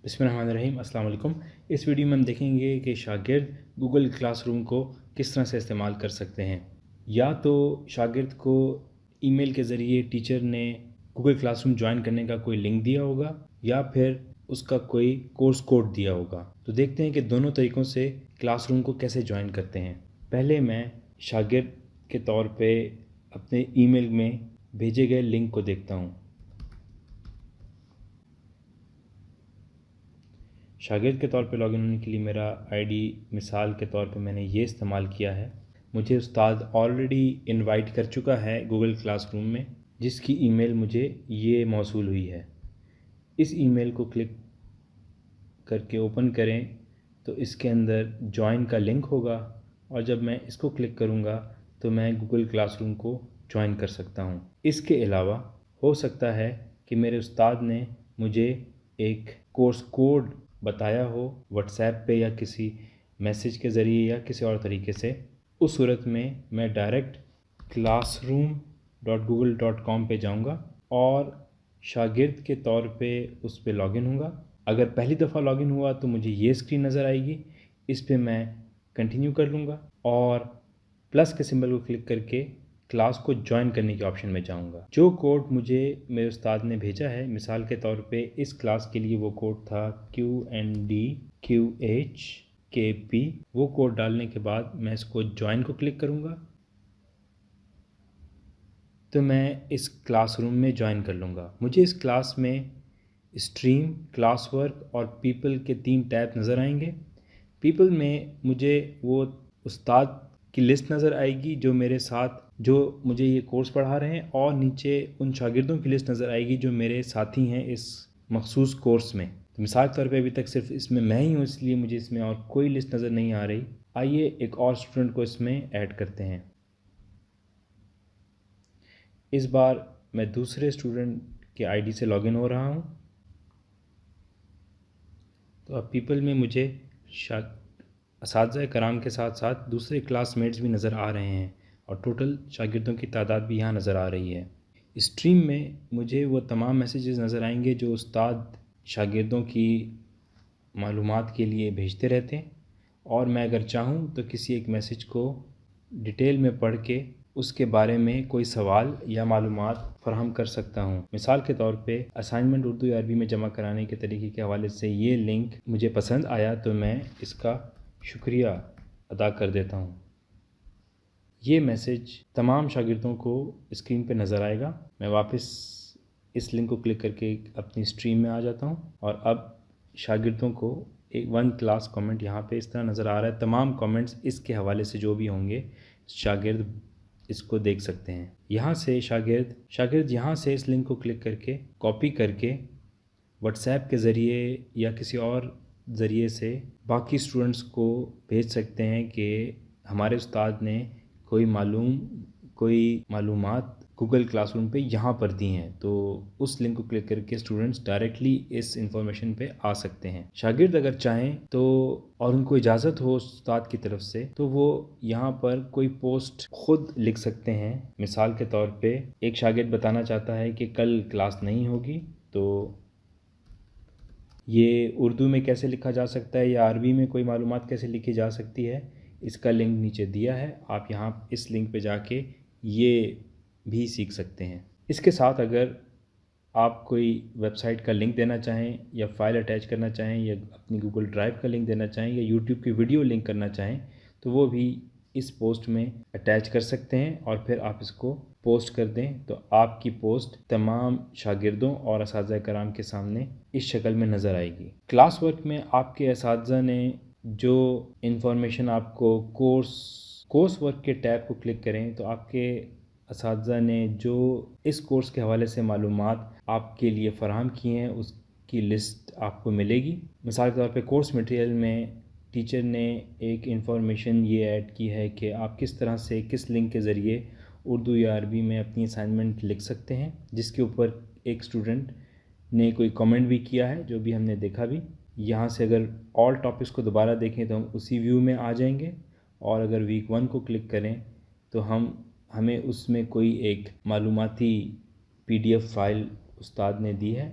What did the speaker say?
बिस्मिल्लाहिर्रहमानिर्रहीम। अस्सलाम वालेकुम। इस वीडियो में हम देखेंगे कि शागिर्द गूगल क्लासरूम को किस तरह से इस्तेमाल कर सकते हैं। या तो शागिर्द को ईमेल के ज़रिए टीचर ने गूगल क्लासरूम ज्वाइन करने का कोई लिंक दिया होगा या फिर उसका कोई कोर्स कोड दिया होगा। तो देखते हैं कि दोनों तरीक़ों से क्लासरूम को कैसे ज्वाइन करते हैं। पहले मैं शागिर्द के तौर पे अपने ईमेल में भेजे गए लिंक को देखता हूँ। शागिर्द के तौर पे लॉगिन होने के लिए मेरा आईडी मिसाल के तौर पे मैंने ये इस्तेमाल किया है। मुझे उस्ताद ऑलरेडी इनवाइट कर चुका है गूगल क्लासरूम में, जिसकी ईमेल मुझे ये मौसूल हुई है। इस ईमेल को क्लिक करके ओपन करें तो इसके अंदर जॉइन का लिंक होगा और जब मैं इसको क्लिक करूँगा तो मैं गूगल क्लासरूम को ज्वाइन कर सकता हूँ। इसके अलावा हो सकता है कि मेरे उस्ताद ने मुझे एक कोर्स कोड बताया हो व्हाट्सएप पे या किसी मैसेज के ज़रिए या किसी और तरीके से। उस सूरत में मैं डायरेक्ट classroom.google.com पे जाऊंगा और शागिर्द के तौर पे उस पे लॉगिन होऊंगा। अगर पहली दफ़ा लॉगिन हुआ तो मुझे ये स्क्रीन नज़र आएगी, इस पे मैं कंटिन्यू कर लूँगा और प्लस के सिंबल को क्लिक करके क्लास को ज्वाइन करने के ऑप्शन में जाऊंगा। जो कोड मुझे मेरे उस्ताद ने भेजा है, मिसाल के तौर पे इस क्लास के लिए वो कोड था QNDQHKP। वो कोड डालने के बाद मैं इसको ज्वाइन को क्लिक करूँगा तो मैं इस क्लासरूम में ज्वाइन कर लूँगा। मुझे इस क्लास में स्ट्रीम, क्लास वर्क और पीपल के 3 टैब नज़र आएंगे। पीपल में मुझे वो उस्ताद की लिस्ट नज़र आएगी जो मेरे साथ जो मुझे ये कोर्स पढ़ा रहे हैं, और नीचे उन शागिर्दों की लिस्ट नज़र आएगी जो मेरे साथी हैं इस मखसूस कोर्स में। तो मिसाल के तौर पे अभी तक सिर्फ इसमें मैं ही हूँ, इसलिए मुझे इसमें और कोई लिस्ट नज़र नहीं आ रही। आइए एक और स्टूडेंट को इसमें ऐड करते हैं। इस बार मैं दूसरे स्टूडेंट के आईडी से लॉगिन हो रहा हूँ। तो अब पीपल में मुझे असातिज़ा कराम के साथ साथ दूसरे क्लासमेट्स भी नज़र आ रहे हैं और टोटल शागिर्दों की तादाद भी यहाँ नज़र आ रही है। स्ट्रीम में मुझे वो तमाम मैसेजेस नज़र आएंगे जो उस्ताद शागिर्दों की मालूमात के लिए भेजते रहते हैं, और मैं अगर चाहूँ तो किसी एक मैसेज को डिटेल में पढ़ के उसके बारे में कोई सवाल या मालूमात फ़राहम कर सकता हूँ। मिसाल के तौर पे असाइनमेंट उर्दू या अरबी में जमा कराने के तरीके के हवाले से ये लिंक मुझे पसंद आया तो मैं इसका शुक्रिया अदा कर देता हूँ। ये मैसेज तमाम शागिर्दों को स्क्रीन पे नज़र आएगा। मैं वापस इस लिंक को क्लिक करके अपनी स्ट्रीम में आ जाता हूँ और अब शागिर्दों को एक 1 क्लास कमेंट यहाँ पे इस तरह नज़र आ रहा है। तमाम कमेंट्स इसके हवाले से जो भी होंगे शागिर्द इसको देख सकते हैं। यहाँ से शागिर्द यहाँ से इस लिंक को क्लिक करके कॉपी करके व्हाट्सएप के ज़रिए या किसी और ज़रिए से बाकी स्टूडेंट्स को भेज सकते हैं कि हमारे उस्ताद ने कोई मालूमात गूगल क्लासरूम पे यहाँ पर दी हैं। तो उस लिंक को क्लिक करके स्टूडेंट्स डायरेक्टली इस इंफॉर्मेशन पे आ सकते हैं। शागिर्द अगर चाहें तो और उनको इजाज़त हो उस्ताद की तरफ से तो वो यहाँ पर कोई पोस्ट खुद लिख सकते हैं। मिसाल के तौर पे एक शागिर्द बताना चाहता है कि कल क्लास नहीं होगी, तो ये उर्दू में कैसे लिखा जा सकता है या अरबी में कोई मालूमात कैसे लिखी जा सकती है, इसका लिंक नीचे दिया है। आप यहाँ इस लिंक पे जाके ये भी सीख सकते हैं। इसके साथ अगर आप कोई वेबसाइट का लिंक देना चाहें या फ़ाइल अटैच करना चाहें या अपनी गूगल ड्राइव का लिंक देना चाहें या यूट्यूब की वीडियो लिंक करना चाहें तो वो भी इस पोस्ट में अटैच कर सकते हैं और फिर आप इसको पोस्ट कर दें तो आपकी पोस्ट तमाम शागिर्दों और असातिज़ा कराम के सामने इस शक्ल में नज़र आएगी। क्लास वर्क में आपके असातिज़ा ने जो इन्फॉर्मेशन आपको कोर्स वर्क के टैब को क्लिक करें तो आपके असातिज़ा ने जो इस कोर्स के हवाले से मालूमात आपके लिए फ़राहम किए हैं उसकी लिस्ट आपको मिलेगी। मिसाल के तौर पे कोर्स मटेरियल में टीचर ने एक इन्फॉर्मेशन ये ऐड की है कि आप किस तरह से किस लिंक के ज़रिए उर्दू या अरबी में अपनी असाइनमेंट लिख सकते हैं, जिसके ऊपर एक स्टूडेंट ने कोई कमेंट भी किया है जो भी हमने देखा भी। यहाँ से अगर ऑल टॉपिक्स को दोबारा देखें तो हम उसी व्यू में आ जाएंगे और अगर वीक 1 को क्लिक करें तो हमें उसमें कोई एक मालूमाती PDF फाइल उस्ताद ने दी है